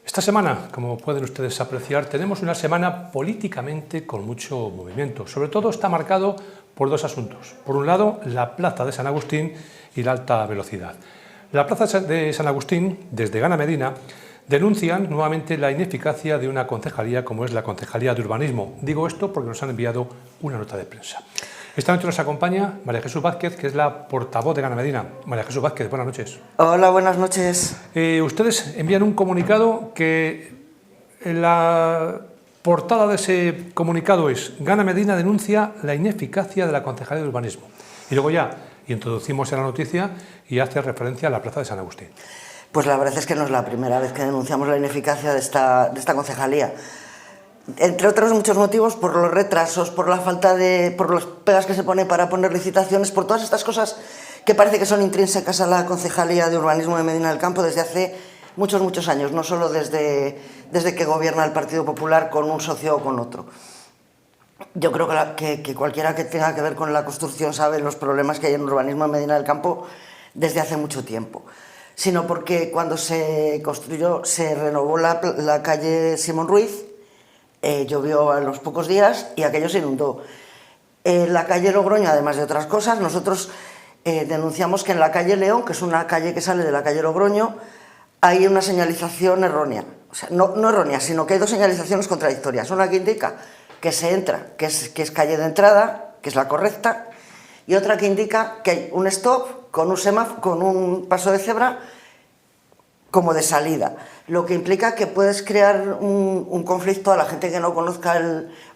Esta semana, como pueden ustedes apreciar, tenemos una semana políticamente con mucho movimiento. Sobre todo está marcado por dos asuntos. Por un lado, la Plaza de San Agustín y la alta velocidad. La Plaza de San Agustín, desde Gana Medina, denuncian nuevamente la ineficacia de una concejalía como es la Concejalía de Urbanismo. Digo esto porque nos han enviado una nota de prensa. Esta noche nos acompaña María Jesús Vázquez, que es la portavoz de Gana Medina. María Jesús Vázquez, buenas noches. Hola, buenas noches. Ustedes envían un comunicado que en la portada de ese comunicado es: Gana Medina denuncia la ineficacia de la Concejalía de Urbanismo. Y luego ya introducimos en la noticia y hace referencia a la Plaza de San Agustín. Pues la verdad es que no es la primera vez que denunciamos la ineficacia de esta concejalía. Entre otros muchos motivos, por los retrasos, por la falta de... por las pegas que se pone para poner licitaciones, por todas estas cosas que parece que son intrínsecas a la Concejalía de Urbanismo de Medina del Campo desde hace muchos años, no solo desde que gobierna el Partido Popular con un socio o con otro. Yo creo que cualquiera que tenga que ver con la construcción sabe los problemas que hay en urbanismo en Medina del Campo desde hace mucho tiempo. Sino porque cuando se construyó, se renovó la calle Simón Ruiz, llovió a los pocos días y aquello se inundó. La calle Logroño, además de otras cosas, nosotros denunciamos que en la calle León, que es una calle que sale de la calle Logroño, hay una señalización errónea. O sea, no errónea, sino que hay dos señalizaciones contradictorias. Una que indica que se entra, que es calle de entrada, que es la correcta, y otra que indica que hay un stop con un semáforo, con un paso de cebra como de salida, lo que implica que puedes crear un conflicto a la gente que no conozca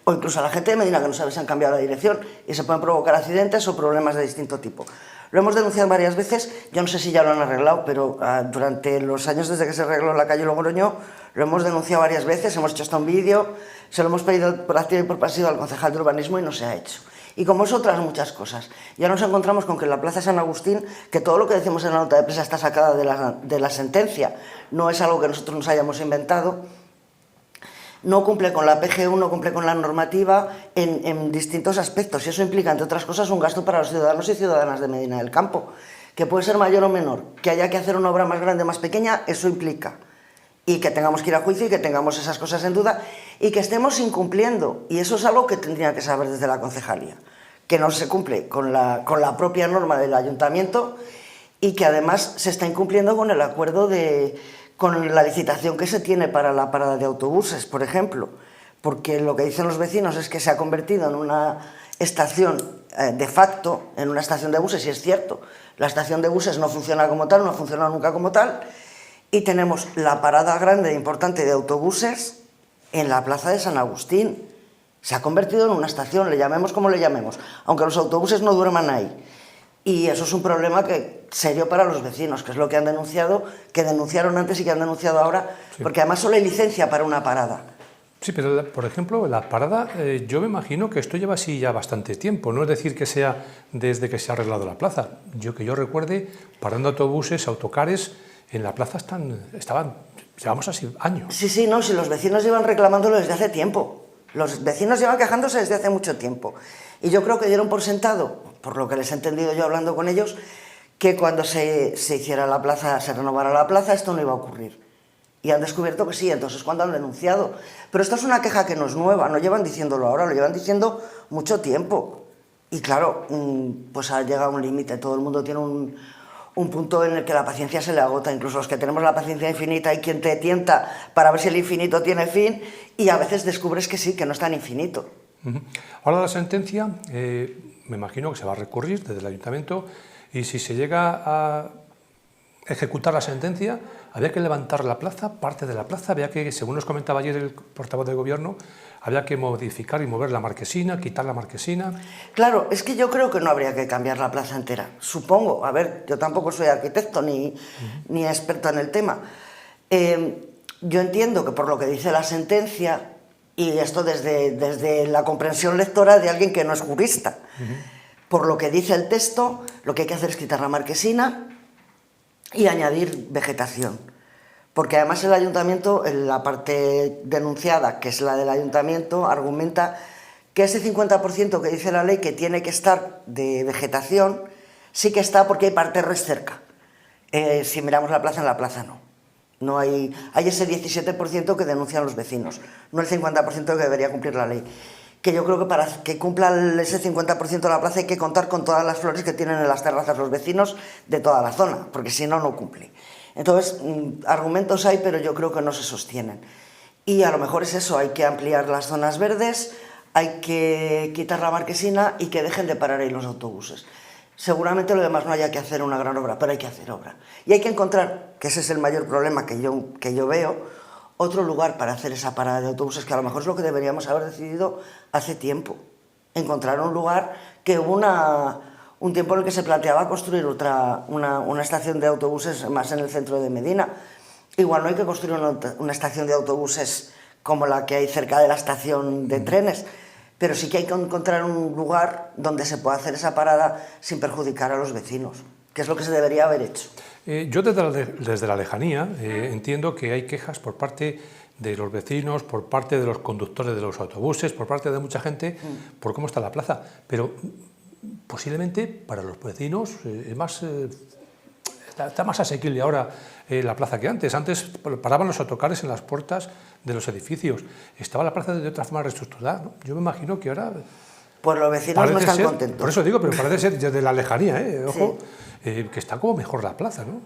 o incluso a la gente de Medina que no sabe si han cambiado la dirección, y se pueden provocar accidentes o problemas de distinto tipo. Lo hemos denunciado varias veces, yo no sé si ya lo han arreglado, pero durante los años desde que se arregló la calle Logroño lo hemos denunciado varias veces, hemos hecho hasta un vídeo, se lo hemos pedido por activa y por pasiva al concejal de urbanismo y no se ha hecho. Y como es otras muchas cosas. Ya nos encontramos con que en la Plaza San Agustín, que todo lo que decimos en la nota de prensa está sacada de la sentencia, no es algo que nosotros nos hayamos inventado, no cumple con la PGU, no cumple con la normativa en distintos aspectos, y eso implica, entre otras cosas, un gasto para los ciudadanos y ciudadanas de Medina del Campo, que puede ser mayor o menor, que haya que hacer una obra más grande o más pequeña, eso implica, y que tengamos que ir a juicio y que tengamos esas cosas en duda y que estemos incumpliendo, y eso es algo que tendría que saber desde la concejalía, que no se cumple con la propia norma del ayuntamiento y que además se está incumpliendo con el acuerdo con la licitación que se tiene para la parada de autobuses, por ejemplo, porque lo que dicen los vecinos es que se ha convertido en una estación de facto, en una estación de buses, y es cierto, la estación de buses no funciona como tal, no ha funcionado nunca como tal, y tenemos la parada grande e importante de autobuses en la Plaza de San Agustín. Se ha convertido en una estación, le llamemos como le llamemos, aunque los autobuses no duerman ahí. Y eso es un problema serio para los vecinos, que es lo que han denunciado, que denunciaron antes y que han denunciado ahora, sí. Porque además solo hay licencia para una parada. Sí, pero por ejemplo, la parada, yo me imagino que esto lleva así ya bastante tiempo, no es decir que sea desde que se ha arreglado la plaza. Que yo recuerde, parando autobuses, autocares, en la plaza llevamos así años. Sí, no, si los vecinos llevan reclamándolo desde hace tiempo. Los vecinos llevan quejándose desde hace mucho tiempo. Y yo creo que dieron por sentado, por lo que les he entendido yo hablando con ellos, que cuando se hiciera la plaza, se renovara la plaza, esto no iba a ocurrir. Y han descubierto que sí, entonces cuando han denunciado. Pero esto es una queja que no es nueva, no llevan diciéndolo ahora, lo llevan diciendo mucho tiempo. Y claro, pues ha llegado un límite, todo el mundo tiene un punto en el que la paciencia se le agota, incluso los que tenemos la paciencia infinita hay quien te tienta para ver si el infinito tiene fin y a veces descubres que sí, que no es tan infinito. Ahora la sentencia, me imagino que se va a recurrir desde el ayuntamiento y si se llega a ejecutar la sentencia, había que levantar la plaza, parte de la plaza, había que, según nos comentaba ayer el portavoz del gobierno, había que modificar y mover la marquesina, quitar la marquesina. Claro, es que yo creo que no habría que cambiar la plaza entera, supongo. A ver, yo tampoco soy arquitecto ni experto en el tema. Yo entiendo que por lo que dice la sentencia, y esto desde la comprensión lectora de alguien que no es jurista, por lo que dice el texto, lo que hay que hacer es quitar la marquesina y añadir vegetación. Porque además el ayuntamiento, en la parte denunciada, que es la del ayuntamiento, argumenta que ese 50% que dice la ley que tiene que estar de vegetación, sí que está porque hay parterres cerca. Si miramos la plaza, en la plaza no. No hay ese 17% que denuncian los vecinos, no el 50% que debería cumplir la ley. Que yo creo que para que cumpla ese 50% de la plaza hay que contar con todas las flores que tienen en las terrazas los vecinos de toda la zona, porque si no, no cumple. Entonces, argumentos hay, pero yo creo que no se sostienen. Y a lo mejor es eso, hay que ampliar las zonas verdes, hay que quitar la marquesina y que dejen de parar ahí los autobuses. Seguramente lo demás no haya que hacer una gran obra, pero hay que hacer obra. Y hay que encontrar, que ese es el mayor problema que yo veo, otro lugar para hacer esa parada de autobuses, que a lo mejor es lo que deberíamos haber decidido hace tiempo. Encontrar un lugar que hubo un tiempo en el que se planteaba construir una estación de autobuses más en el centro de Medina. Igual no hay que construir una estación de autobuses como la que hay cerca de la estación de trenes, pero sí que hay que encontrar un lugar donde se pueda hacer esa parada sin perjudicar a los vecinos, que es lo que se debería haber hecho. Yo desde la lejanía entiendo que hay quejas por parte de los vecinos, por parte de los conductores de los autobuses, por parte de mucha gente por cómo está la plaza, pero posiblemente para los vecinos está más asequible ahora la plaza que antes. Antes paraban los autocares en las puertas de los edificios, estaba la plaza de otra forma reestructurada, ¿no? Yo me imagino que ahora... Pues los vecinos no están contentos. Por eso digo, pero parece ser desde la lejanía, ojo, sí. Que está como mejor la plaza, ¿no?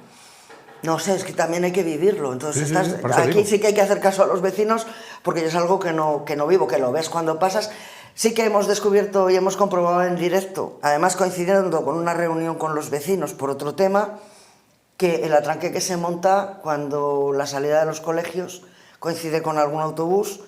No sé, es que también hay que vivirlo. Entonces, sí, aquí sí que hay que hacer caso a los vecinos, porque es algo que no vivo, que lo ves cuando pasas. Sí que hemos descubierto y hemos comprobado en directo, además coincidiendo con una reunión con los vecinos por otro tema, que el atranque que se monta cuando la salida de los colegios coincide con algún autobús,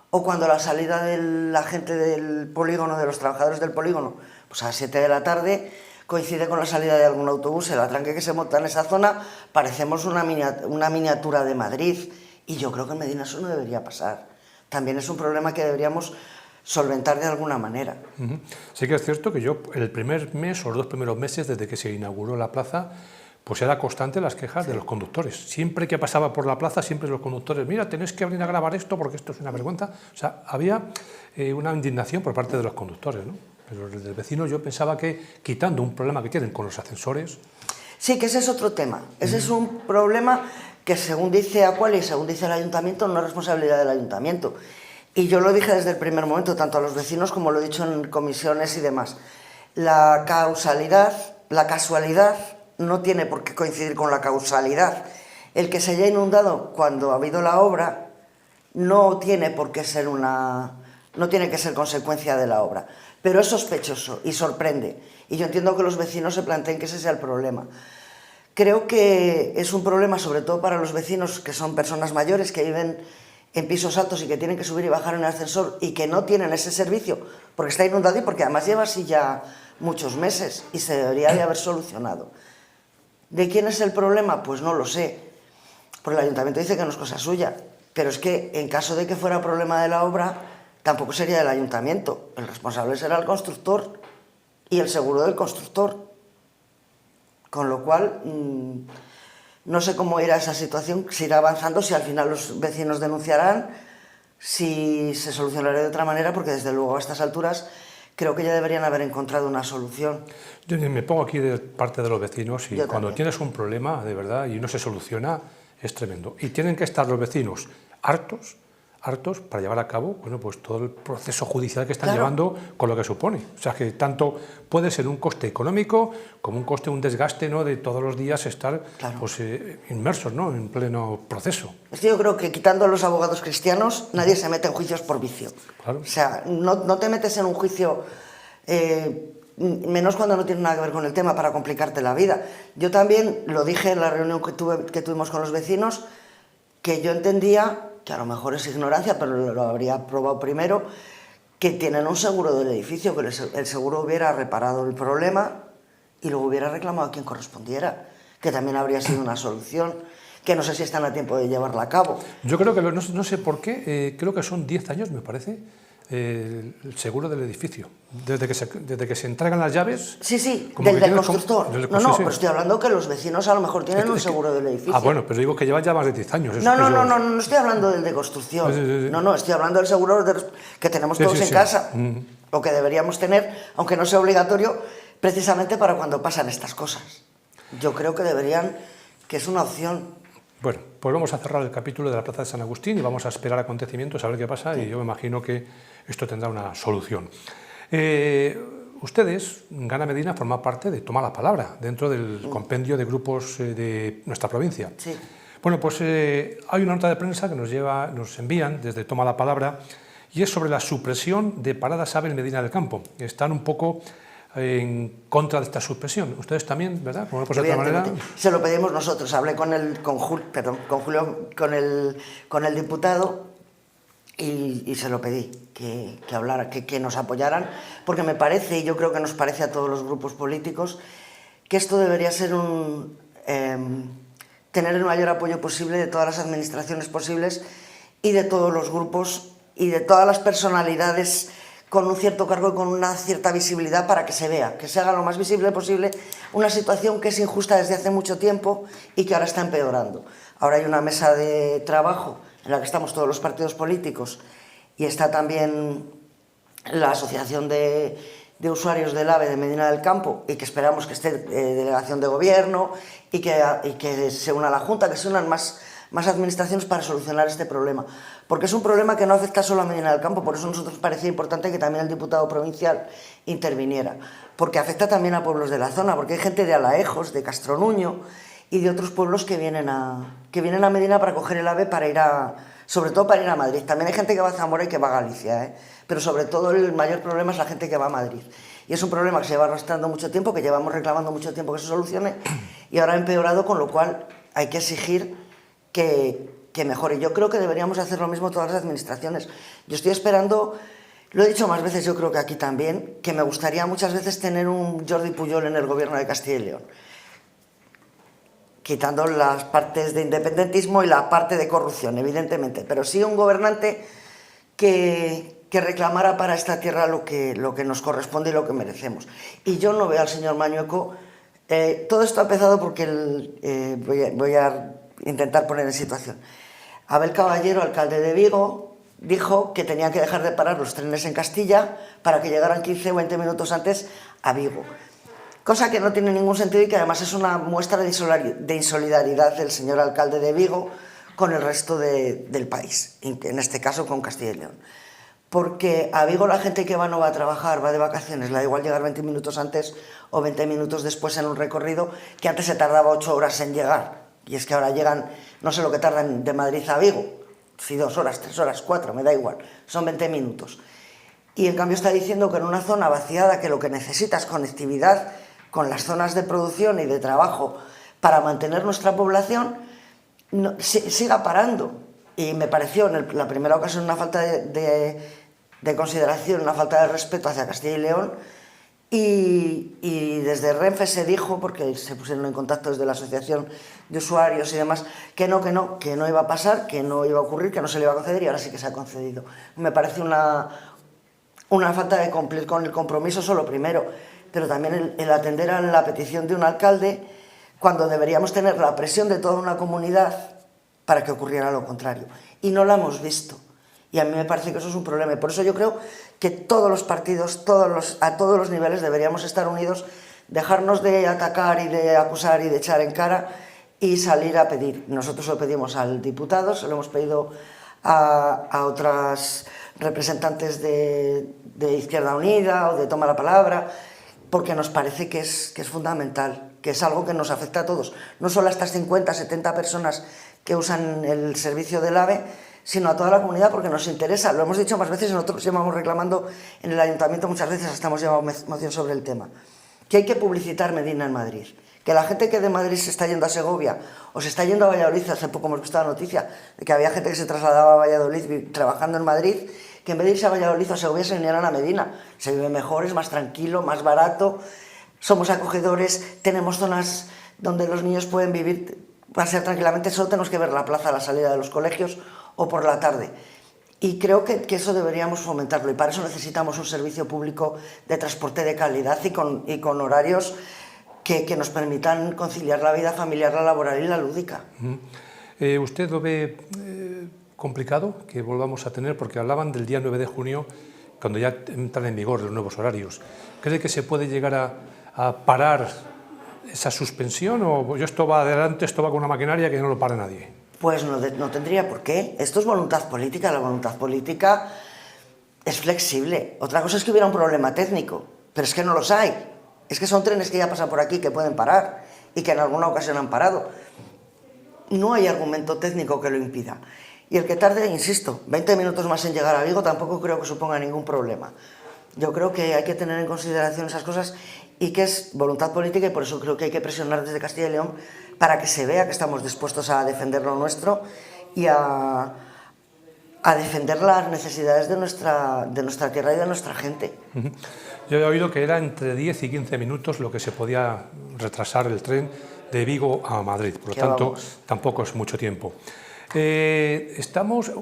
o cuando la salida de la gente del polígono, de los trabajadores del polígono, pues a las 7 de la tarde, coincide con la salida de algún autobús. El atranque que se monta en esa zona parecemos una miniatura de Madrid, y yo creo que en Medina eso no debería pasar. También es un problema que deberíamos solventar de alguna manera. Sí que es cierto que yo el primer mes o los 2 primeros meses desde que se inauguró la plaza, pues era constante las quejas de los conductores. Siempre que pasaba por la plaza, siempre los conductores, mira, tenéis que venir a grabar esto porque esto es una vergüenza. O sea, había una indignación por parte de los conductores, ¿no? Pero desde el vecino yo pensaba que, quitando un problema que tienen con los ascensores... Sí, que ese es otro tema. Ese es un problema que, según dice Aqualia y según dice el ayuntamiento, no es responsabilidad del ayuntamiento. Y yo lo dije desde el primer momento, tanto a los vecinos como lo he dicho en comisiones y demás. La casualidad no tiene por qué coincidir con la causalidad. El que se haya inundado cuando ha habido la obra no tiene por qué ser no tiene que ser consecuencia de la obra, pero es sospechoso y sorprende, y yo entiendo que los vecinos se planteen que ese sea el problema. Creo que es un problema sobre todo para los vecinos que son personas mayores, que viven en pisos altos y que tienen que subir y bajar en el ascensor y que no tienen ese servicio porque está inundado y porque además lleva así ya muchos meses y se debería de haber solucionado. ¿De quién es el problema? Pues no lo sé, porque el ayuntamiento dice que no es cosa suya, pero es que en caso de que fuera problema de la obra, tampoco sería del ayuntamiento. El responsable será el constructor y el seguro del constructor. Con lo cual, no sé cómo irá esa situación, si irá avanzando, si al final los vecinos denunciarán, si se solucionará de otra manera, porque desde luego a estas alturas creo que ya deberían haber encontrado una solución. Yo me pongo aquí de parte de los vecinos y Yo cuando también. tienes un problema de verdad y no se soluciona, es tremendo. Y tienen que estar los vecinos hartos para llevar a cabo, bueno, pues todo el proceso judicial que están llevando con lo que supone. O sea, que tanto puede ser un coste económico como un desgaste, ¿no?, de todos los días estar pues, inmersos, ¿no?, en pleno proceso. Es que yo creo que quitando a los abogados cristianos, nadie se mete en juicios por vicio. Claro. O sea, no te metes en un juicio, menos cuando no tiene nada que ver con el tema, para complicarte la vida. Yo también lo dije en la reunión que tuvimos con los vecinos, que yo entendía, que a lo mejor es ignorancia, pero lo habría probado primero, que tienen un seguro del edificio, que el seguro hubiera reparado el problema y luego hubiera reclamado a quien correspondiera, que también habría sido una solución, que no sé si están a tiempo de llevarla a cabo. Yo creo que, no sé por qué, creo que son 10 años, me parece, el seguro del edificio. Desde que se entregan las llaves... Sí, del constructor. No, pero estoy hablando que los vecinos a lo mejor tienen un seguro del edificio. Ah, bueno, pero digo que llevan ya más de 10 años. No estoy hablando del de construcción. Sí. No, estoy hablando del seguro que tenemos todos en casa, o que deberíamos tener, aunque no sea obligatorio, precisamente para cuando pasan estas cosas. Yo creo que que es una opción. Bueno, pues vamos a cerrar el capítulo de la Plaza de San Agustín y vamos a esperar acontecimientos, a ver qué pasa, y yo me imagino que esto tendrá una solución. Ustedes, Gana Medina, forman parte de Toma la Palabra, dentro del compendio de grupos de nuestra provincia. Sí. Bueno, pues hay una nota de prensa que nos envían desde Toma la Palabra, y es sobre la supresión de Paradas AVE en Medina del Campo. Están un poco en contra de esta supresión. Ustedes también, ¿verdad? Como no puede ser de otra manera. Se lo pedimos nosotros. Hablé con Julio, con el diputado, y se lo pedí que hablara, que nos apoyaran, porque me parece, y yo creo que nos parece a todos los grupos políticos, que esto debería ser tener el mayor apoyo posible de todas las administraciones posibles y de todos los grupos y de todas las personalidades con un cierto cargo y con una cierta visibilidad, para que se vea, que se haga lo más visible posible una situación que es injusta desde hace mucho tiempo y que ahora está empeorando. Ahora hay una mesa de trabajo en la que estamos todos los partidos políticos, y está también la Asociación de Usuarios del AVE de Medina del Campo, y que esperamos que esté delegación de gobierno y que se una la Junta, que se unan más administraciones para solucionar este problema, porque es un problema que no afecta solo a Medina del Campo. Por eso a nosotros parecía importante que también el diputado provincial interviniera, porque afecta también a pueblos de la zona, porque hay gente de Alaejos, de Castronuño y de otros pueblos que vienen a Medina para coger el AVE, sobre todo para ir a Madrid. También hay gente que va a Zamora y que va a Galicia, pero sobre todo el mayor problema es la gente que va a Madrid. Y es un problema que se va arrastrando mucho tiempo, que llevamos reclamando mucho tiempo que se solucione, y ahora ha empeorado, con lo cual hay que exigir que mejore. Yo creo que deberíamos hacer lo mismo todas las administraciones. Yo estoy esperando, lo he dicho más veces, yo creo que aquí también, que me gustaría muchas veces tener un Jordi Pujol en el gobierno de Castilla y León, quitando las partes de independentismo y la parte de corrupción, evidentemente, pero sí un gobernante que reclamara para esta tierra lo que nos corresponde y lo que merecemos. Y yo no veo al señor Mañueco. Todo esto ha empezado porque voy a intentar poner en situación. Abel Caballero, alcalde de Vigo, dijo que tenían que dejar de parar los trenes en Castilla para que llegaran 15 o 20 minutos antes a Vigo. Cosa que no tiene ningún sentido, y que además es una muestra de insolidaridad del señor alcalde de Vigo con el resto del país, en este caso con Castilla y León. Porque a Vigo la gente que va no va a trabajar, va de vacaciones, le da igual llegar 20 minutos antes o 20 minutos después en un recorrido que antes se tardaba 8 horas en llegar. Y es que ahora llegan, no sé lo que tardan de Madrid a Vigo, si 2 horas, 3 horas, 4, me da igual, son 20 minutos. Y en cambio está diciendo que en una zona vaciada, que lo que necesita es conectividad con las zonas de producción y de trabajo para mantener nuestra población, siga parando. Y me pareció en la primera ocasión una falta de consideración, una falta de respeto hacia Castilla y León. Y desde Renfe se dijo, porque se pusieron en contacto desde la Asociación de Usuarios y demás, que no iba a pasar, que no iba a ocurrir, que no se le iba a conceder, y ahora sí que se ha concedido. Me parece una falta de cumplir con el compromiso, solo primero, pero también el atender a la petición de un alcalde, cuando deberíamos tener la presión de toda una comunidad para que ocurriera lo contrario. Y no la hemos visto. Y a mí me parece que eso es un problema. Y por eso yo creo que todos los partidos, a todos los niveles, deberíamos estar unidos, dejarnos de atacar y de acusar y de echar en cara, y salir a pedir. Nosotros lo pedimos al diputado, se lo hemos pedido a otras representantes de Izquierda Unida o de Toma la Palabra, porque nos parece que es fundamental, que es algo que nos afecta a todos, no solo a estas 50, 70 personas que usan el servicio del AVE, sino a toda la comunidad, porque nos interesa. Lo hemos dicho más veces, y nosotros llevamos reclamando en el ayuntamiento muchas veces, hasta hemos llevado moción sobre el tema, que hay que publicitar Medina en Madrid, que la gente que de Madrid se está yendo a Segovia o se está yendo a Valladolid, hace poco hemos visto la noticia de que había gente que se trasladaba a Valladolid trabajando en Madrid, que en vez de irse a Valladolid o a Segovia se vinieran a Medina. Se vive mejor, es más tranquilo, más barato, somos acogedores, tenemos zonas donde los niños pueden vivir, pasear tranquilamente, solo tenemos que ver la plaza a la salida de los colegios o por la tarde. Y creo que eso deberíamos fomentarlo, y para eso necesitamos un servicio público de transporte de calidad y con horarios que nos permitan conciliar la vida familiar, la laboral y la lúdica. ¿Usted lo ve complicado que volvamos a tener? Porque hablaban del día 9 de junio, cuando ya entran en vigor los nuevos horarios. ¿Cree que se puede llegar a parar esa suspensión o esto va adelante, esto va con una maquinaria que no lo para nadie? Pues no tendría por qué. Esto es voluntad política. La voluntad política es flexible. Otra cosa es que hubiera un problema técnico, pero es que no los hay. Es que son trenes que ya pasan por aquí que pueden parar y que en alguna ocasión han parado. No hay argumento técnico que lo impida. Y el que tarde, insisto, 20 minutos más en llegar a Vigo tampoco creo que suponga ningún problema. Yo creo que hay que tener en consideración esas cosas y que es voluntad política, y por eso creo que hay que presionar desde Castilla y León para que se vea que estamos dispuestos a defender lo nuestro y a defender las necesidades de nuestra tierra y de nuestra gente. Yo he oído que era entre 10 y 15 minutos lo que se podía retrasar el tren de Vigo a Madrid, por lo tanto tampoco es mucho tiempo. ¿Qué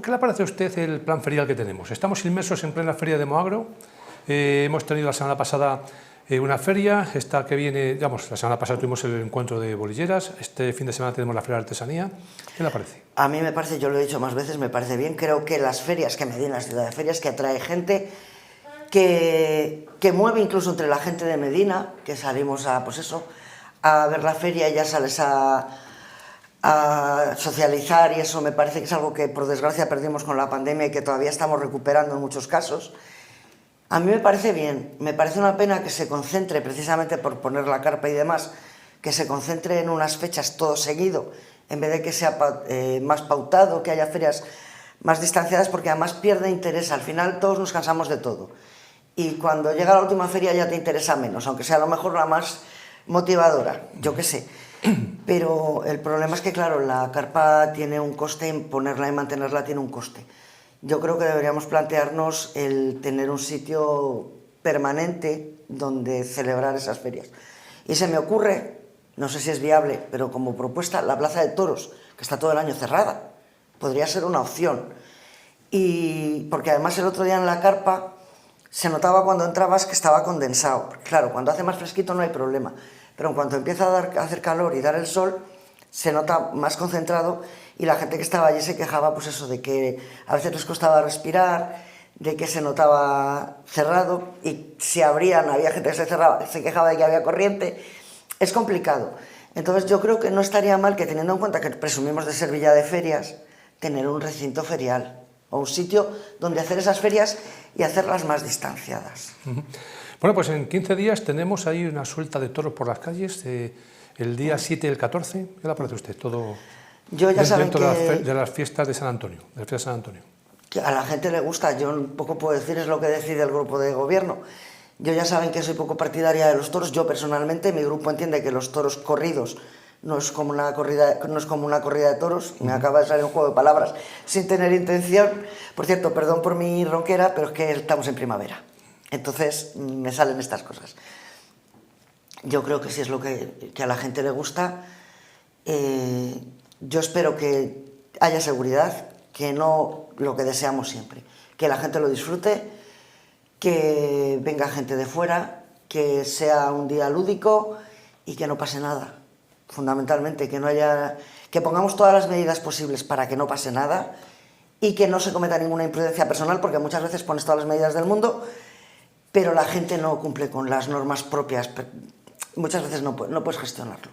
le parece a usted el plan ferial que tenemos? Estamos inmersos en plena feria de Moagro. Hemos tenido la semana pasada una feria, esta que viene, digamos, la semana pasada tuvimos el encuentro de bolilleras, este fin de semana tenemos la feria de artesanía. ¿Qué le parece? A mí me parece, yo lo he dicho más veces, me parece bien. Creo que las ferias, que Medina es ciudad de ferias, que atrae gente, que mueve incluso entre la gente de Medina, que salimos a, pues eso, a ver la feria y ya sales a socializar, y eso me parece que es algo que por desgracia perdimos con la pandemia y que todavía estamos recuperando en muchos casos. A mí me parece bien, me parece una pena que se concentre, precisamente por poner la carpa y demás, que se concentre en unas fechas todo seguido, en vez de que sea más pautado, que haya ferias más distanciadas, porque además pierde interés. Al final todos nos cansamos de todo. Y cuando llega la última feria ya te interesa menos, aunque sea a lo mejor la más motivadora, yo qué sé. Pero el problema es que, claro, la carpa tiene un coste, en ponerla y mantenerla tiene un coste. Yo creo que deberíamos plantearnos el tener un sitio permanente donde celebrar esas ferias. Y se me ocurre, no sé si es viable, pero como propuesta, la Plaza de Toros, que está todo el año cerrada. Podría ser una opción. Y porque además el otro día en la carpa se notaba cuando entrabas que estaba condensado. Claro, cuando hace más fresquito no hay problema, pero en cuanto empieza a hacer calor y dar el sol, se nota más concentrado, y la gente que estaba allí se quejaba, pues eso, de que a veces les costaba respirar, de que se notaba cerrado, y si abrían había gente que se quejaba de que había corriente. Es complicado. Entonces yo creo que no estaría mal que, teniendo en cuenta que presumimos de ser villa de ferias, tener un recinto ferial o un sitio donde hacer esas ferias y hacerlas más distanciadas. Bueno, pues en 15 días tenemos ahí una suelta de toros por las calles, el día 7 y el 14. ¿Qué le parece a usted? Todo yo ya saben dentro de las fiestas de San Antonio, de la fiesta de San Antonio. Que a la gente le gusta. Yo un poco puedo decir, es lo que decide el grupo de gobierno. Yo ya saben que soy poco partidaria de los toros. Yo personalmente, mi grupo entiende que los toros corridos no es como una corrida de toros. Me acaba de salir un juego de palabras sin tener intención. Por cierto, perdón por mi ronquera, pero es que estamos en primavera. Entonces me salen estas cosas. Yo creo que sí es lo que a la gente le gusta. Yo espero que haya seguridad, que no lo que deseamos siempre, que la gente lo disfrute, que venga gente de fuera, que sea un día lúdico y que no pase nada. Fundamentalmente, que pongamos todas las medidas posibles para que no pase nada y que no se cometa ninguna imprudencia personal, porque muchas veces pones todas las medidas del mundo, pero la gente no cumple con las normas propias. Muchas veces no puedes gestionarlo.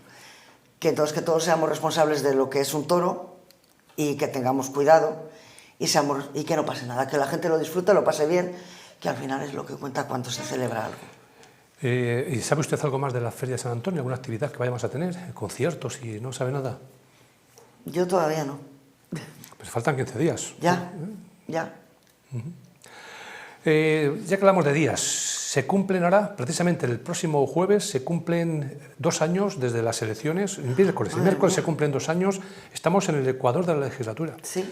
Que entonces que todos seamos responsables de lo que es un toro y que tengamos cuidado y que no pase nada, que la gente lo disfrute, lo pase bien, que al final es lo que cuenta cuando se celebra algo. ¿Y sabe usted algo más de la Feria de San Antonio? ¿Alguna actividad que vayamos a tener? ¿Conciertos? ¿Y no sabe nada? Yo todavía no. Pues faltan 15 días. Ya. Ya que hablamos de días, se cumplen ahora, precisamente el próximo jueves, se cumplen 2 años desde las elecciones. El miércoles se cumplen 2 años. Estamos en el Ecuador de la legislatura. Sí.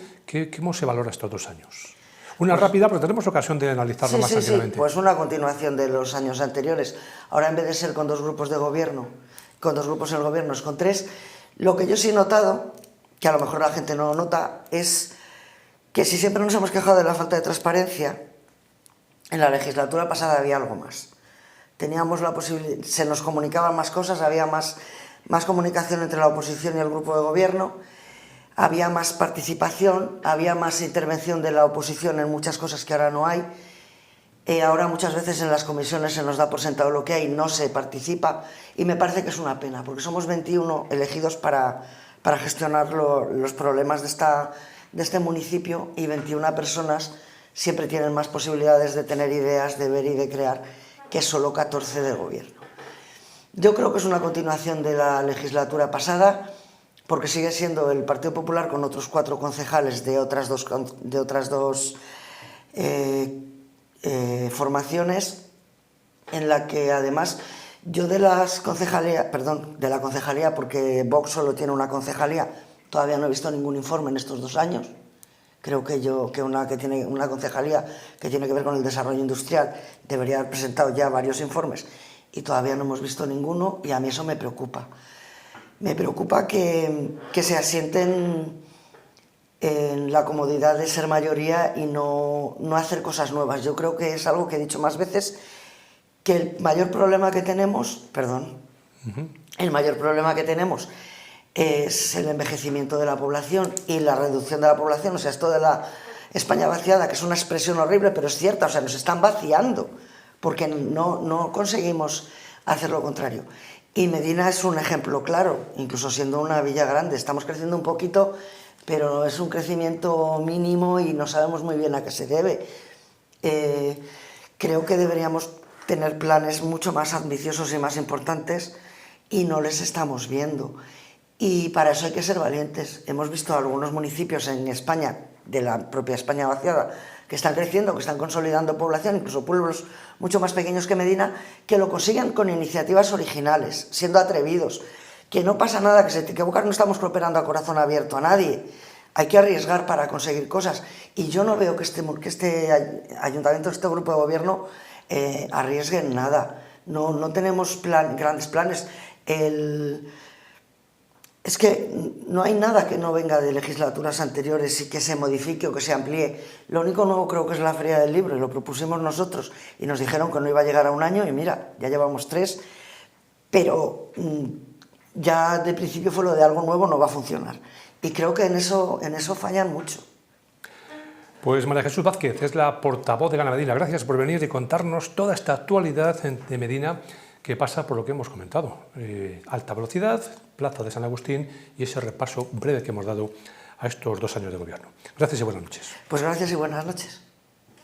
¿Cómo se valora estos 2 años? Una rápida, pero tenemos ocasión de analizarlo más tranquilamente. Sí, pues una continuación de los años anteriores. Ahora, en vez de ser con 2 grupos de gobierno, con 2 grupos en el gobierno, es con 3. Lo que yo sí he notado, que a lo mejor la gente no nota, es que si siempre nos hemos quejado de la falta de transparencia, en la legislatura pasada había algo más. Teníamos la posibilidad, se nos comunicaban más cosas, había más comunicación entre la oposición y el grupo de gobierno, había más participación, había más intervención de la oposición en muchas cosas que ahora no hay. Ahora muchas veces en las comisiones se nos da por sentado lo que hay, no se participa y me parece que es una pena, porque somos 21 elegidos para gestionar los problemas de este municipio y 21 personas siempre tienen más posibilidades de tener ideas, de ver y de crear que solo 14 del gobierno. Yo creo que es una continuación de la legislatura pasada, porque sigue siendo el Partido Popular con otros 4 concejales de otras dos formaciones, en la que además yo de la concejalía, porque Vox solo tiene una concejalía, todavía no he visto ningún informe en estos 2 años. Creo que tiene una concejalía que tiene que ver con el desarrollo industrial debería haber presentado ya varios informes y todavía no hemos visto ninguno, y a mí eso me preocupa. Me preocupa que se asienten en la comodidad de ser mayoría y no hacer cosas nuevas. Yo creo que es algo que he dicho más veces, que el mayor problema que tenemos, es el envejecimiento de la población y la reducción de la población. O sea, esto de la España vaciada, que es una expresión horrible, pero es cierta, o sea, nos están vaciando, porque no conseguimos hacer lo contrario. Y Medina es un ejemplo claro, incluso siendo una villa grande, estamos creciendo un poquito, pero es un crecimiento mínimo y no sabemos muy bien a qué se debe. Creo que deberíamos tener planes mucho más ambiciosos y más importantes y no les estamos viendo. Y para eso hay que ser valientes. Hemos visto algunos municipios en España, de la propia España vaciada, que están creciendo, que están consolidando población, incluso pueblos mucho más pequeños que Medina, que lo consiguen con iniciativas originales, siendo atrevidos. Que no pasa nada, que se te equivocas, no estamos cooperando a corazón abierto a nadie. Hay que arriesgar para conseguir cosas. Y yo no veo que este ayuntamiento, este grupo de gobierno, arriesguen nada. No tenemos grandes planes. Es que no hay nada que no venga de legislaturas anteriores y que se modifique o que se amplíe. Lo único nuevo creo que es la Feria del Libro, y lo propusimos nosotros y nos dijeron que no iba a llegar a 1 año y mira, ya llevamos 3, pero ya de principio fue lo de algo nuevo no va a funcionar. Y creo que en eso fallan mucho. Pues María Jesús Vázquez es la portavoz de Gana Medina. Gracias por venir y contarnos toda esta actualidad de Medina, que pasa por lo que hemos comentado. Alta velocidad, Plaza de San Agustín y ese repaso breve que hemos dado a estos 2 años de gobierno. Gracias y buenas noches. Pues gracias y buenas noches.